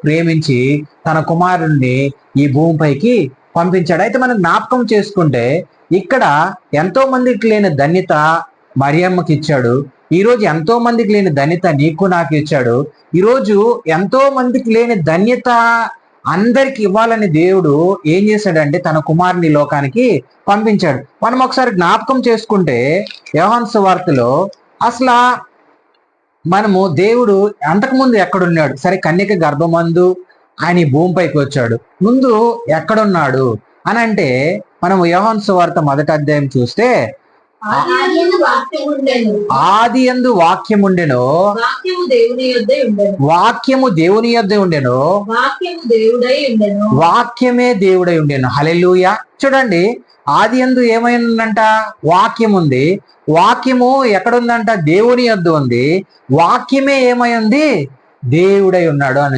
ప్రేమించి తన కుమారుణ్ణి ఈ భూమిపైకి పంపించాడు. అయితే మనం జ్ఞాపకం చేసుకుంటే ఇక్కడ ఎంతో మందికి లేని ధన్యత మరియమ్మకి ఇచ్చాడు. ఈరోజు ఎంతో మందికి లేని ధన్యత నీకు నాకు ఇచ్చాడు. ఈరోజు ఎంతో మందికి లేని ధన్యత అందరికి ఇవ్వాలని దేవుడు ఏం చేశాడంటే తన కుమారుని లోకానికి పంపించాడు. మనం ఒకసారి జ్ఞాపకం చేసుకుంటే యోహాను సువార్తలో అసలు మనము దేవుడు అంతకుముందు ఎక్కడున్నాడు? సరే, కన్యక గర్భమందు ఆయన ఈ భూమిపైకి వచ్చాడు. ముందు ఎక్కడున్నాడు అని అంటే మనం యోహాను సువార్త 1వ అధ్యాయం చూస్తే ఆది యందు వాక్యం ఉండెను, వాక్యము దేవుని యొద్ద ఉండెను, వాక్యమే దేవుడై ఉండెను. హల్లెలూయా. చూడండి, ఆది యందు ఏమైందంట? వాక్యం ఉంది. వాక్యము ఎక్కడుందంట? దేవుని యొద్ద ఉంది. వాక్యమే ఏమై ఉంది? దేవుడై ఉన్నాడు అని